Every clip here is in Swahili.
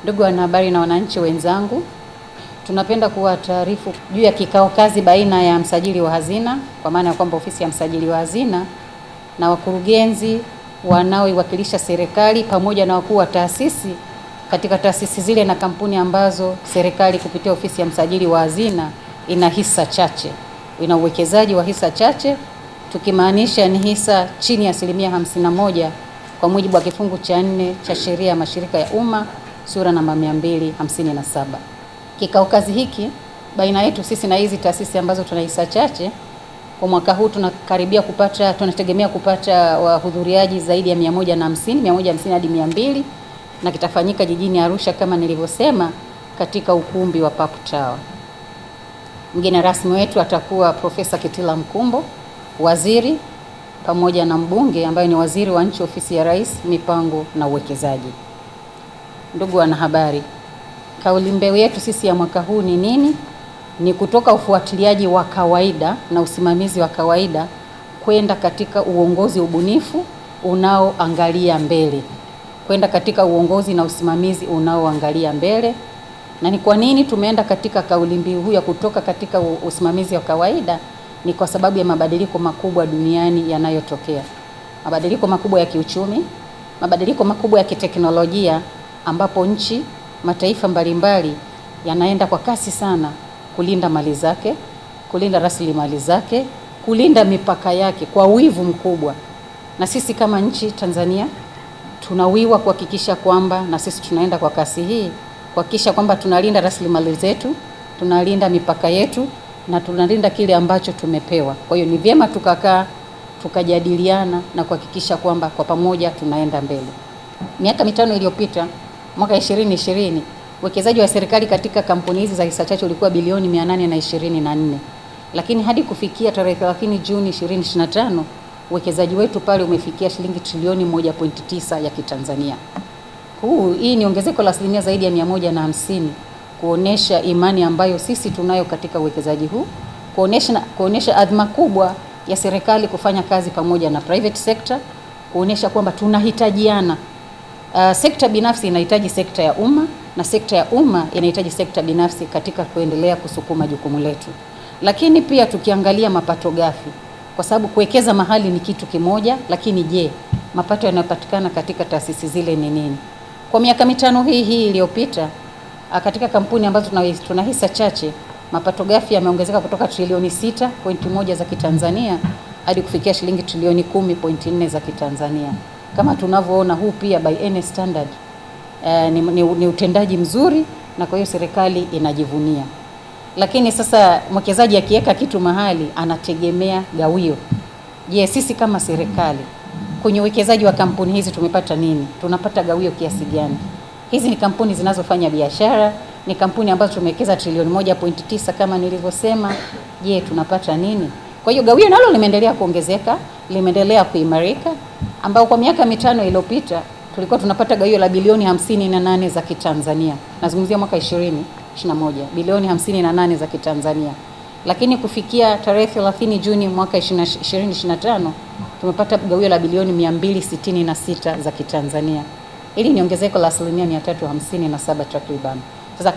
Ndugu wanahabari na wananchi wenzangu, tunapenda kuwataarifu juu ya kikao kazi baina ya msajili wa hazina, kwa maana ya kwamba ofisi ya msajili wa hazina na wakurugenzi wanaoiwakilisha serikali pamoja na wakuu wa taasisi katika taasisi zile na kampuni ambazo serikali kupitia ofisi ya msajili wa hazina ina hisa chache, ina uwekezaji wa hisa chache, tukimaanisha ni hisa chini ya 51% kwa mujibu wa kifungu cha 4 cha sheria ya mashirika ya umma sura namba 257. Kikao kazi hiki baina yetu sisi na hizi taasisi ambazo tuna hisa chache, kwa mwaka huu tunategemea kupata wahudhuriaji zaidi ya 150 hadi 200, na kitafanyika jijini Arusha kama nilivyosema, katika ukumbi wa Papu Tower. Mgeni rasmi wetu atakuwa Profesa Kitila Mkumbo, waziri pamoja na mbunge ambaye ni waziri wa nchi ofisi ya Rais, mipango na uwekezaji. Ndugu wanahabari, kauli mbiu yetu sisi ya mwaka huu ni nini? Ni kutoka ufuatiliaji wa kawaida na usimamizi wa kawaida kwenda katika uongozi ubunifu unaoangalia mbele. Kwenda katika uongozi na usimamizi unaoangalia mbele. Na ni kwa nini tumeenda katika kauli mbiu huu ya kutoka katika usimamizi wa kawaida? Ni kwa sababu ya mabadiliko makubwa duniani yanayotokea. Mabadiliko makubwa ya kiuchumi, mabadiliko makubwa ya kiteknolojia, ambapo mataifa mbalimbali yanaenda kwa kasi sana kulinda mali zake, kulinda rasilimali zake, kulinda mipaka yake kwa wivu mkubwa. Na sisi kama nchi Tanzania tunawiwa kuhakikisha kwamba na sisi tunaenda kwa kasi hii kuhakikisha kwamba tunalinda rasilimali zetu, tunalinda mipaka yetu na tunalinda kile ambacho tumepewa. Kwa hiyo ni vyema tukakaa, tukajadiliana na kuhakikisha kwamba kwa pamoja tunaenda mbele. Miaka 5 iliyopita, mwaka 2020, uwekezaji wa serikali katika kampuni hizi za hisa chache ulikuwa bilioni 824. Lakini hadi kufikia tarehe 30 Juni 2025, uwekezaji wetu pale umefikia shilingi trilioni 1.9 ya Kitanzania. Hii ni ongezeko la zaidi ya 150, kuonesha imani ambayo sisi tunayo katika uwekezaji huu, kuonesha adhma kubwa ya serikali kufanya kazi pamoja na private sector, kuonesha kwamba tunahitajiana. Sekta binafsi inahitaji sekta ya umma na sekta ya umma inahitaji sekta binafsi katika kuendelea kusukuma jukumu letu. Lakini pia tukiangalia mapato ghafi, kwa sababu kuwekeza mahali ni kitu kimoja, lakini je, mapato yanayopatikana katika taasisi zile ni nini? Kwa miaka 5 hii iliyopita, katika kampuni ambazo tuna hisa chache, mapato ghafi yameongezeka kutoka trilioni 6.1 za Kitanzania hadi kufikia shilingi trilioni 10.4 za Kitanzania. Kama tunavyoona, huu pia by any standard ni utendaji mzuri, na kwa hiyo serikali inajivunia. Lakini sasa mwekezaji akiweka kitu mahali anategemea gawio. Je, sisi kama serikali kwenye uwekezaji wa kampuni hizi tumepata nini? Tunapata gawio kiasi gani? Hizi ni kampuni zinazofanya biashara, ni kampuni ambazo tumewekeza trilioni 1.9 kama nilivyosema. Je, tunapata nini? Kwa hiyo gawio nalo limeendelea kuongezeka, limeendelea kuimarika, ambao kwa miaka 5 iliyopita tulikuwa tunapata gawio la bilioni 58 za Kitanzania. Nazungumzia mwaka 2021, bilioni 58 za Kitanzania. Lakini kufikia tarehe 30 Juni mwaka 2025 tumepata gawio la bilioni 266 za Kitanzania. Hili ni ongezeko la 357% takriban. Sasa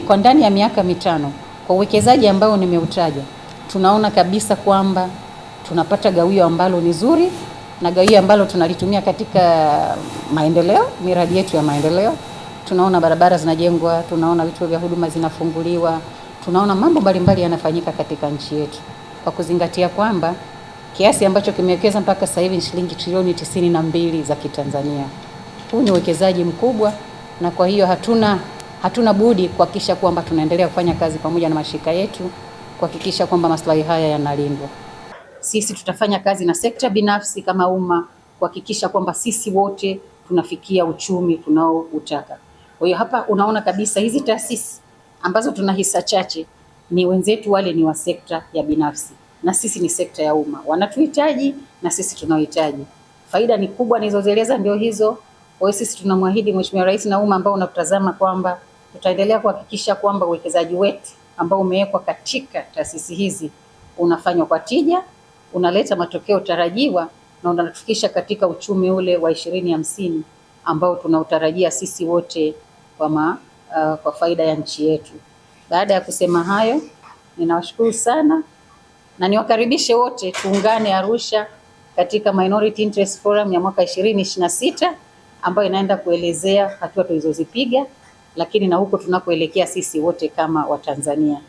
kwa ndani ya miaka 5 kwa uwekezaji ambao nimeutaja, tunaona kabisa kwamba tunapata gawio ambalo ni zuri, na gawio ambalo tunalitumia katika maendeleo, miradi yetu ya maendeleo. Tunaona barabara zinajengwa, tunaona vituo vya huduma zinafunguliwa, tunaona mambo mbalimbali yanafanyika katika nchi yetu, kwa kuzingatia kwamba kiasi ambacho kimewekeza mpaka sasa hivi ni shilingi trilioni 92 za Kitanzania. Huu ni uwekezaji mkubwa, na kwa hiyo hatuna budi kuhakikisha kwamba tunaendelea kufanya kazi pamoja na mashirika yetu kuhakikisha kwamba maslahi haya yanalindwa. Sisi tutafanya kazi na sekta binafsi kama umma kuhakikisha kwamba sisi wote tunafikia uchumi tunaoutaka. Kwa hiyo hapa unaona kabisa hizi taasisi ambazo tuna hisa chache ni wenzetu wale ni wa sekta ya binafsi, na sisi ni sekta ya umma. Wanatuhitaji na sisi tunawahitaji. Faida ni kubwa nilizozieleza ndio hizo. Kwa hiyo sisi tunamwahidi Mheshimiwa Rais na umma ambao unatutazama kwamba tutaendelea kuhakikisha kwamba uwekezaji wetu ambao umewekwa katika taasisi hizi unafanywa kwa tija, unaleta matokeo tarajiwa na unatufikisha katika uchumi ule wa 2050 ambao tunautarajia sisi wote kwa faida ya nchi yetu. Baada ya kusema hayo, ninawashukuru sana na niwakaribishe wote tuungane Arusha katika Minority Interest Forum ya mwaka 2026 ambayo inaenda kuelezea hatua tulizozipiga, lakini na huko tunakoelekea sisi wote kama Watanzania.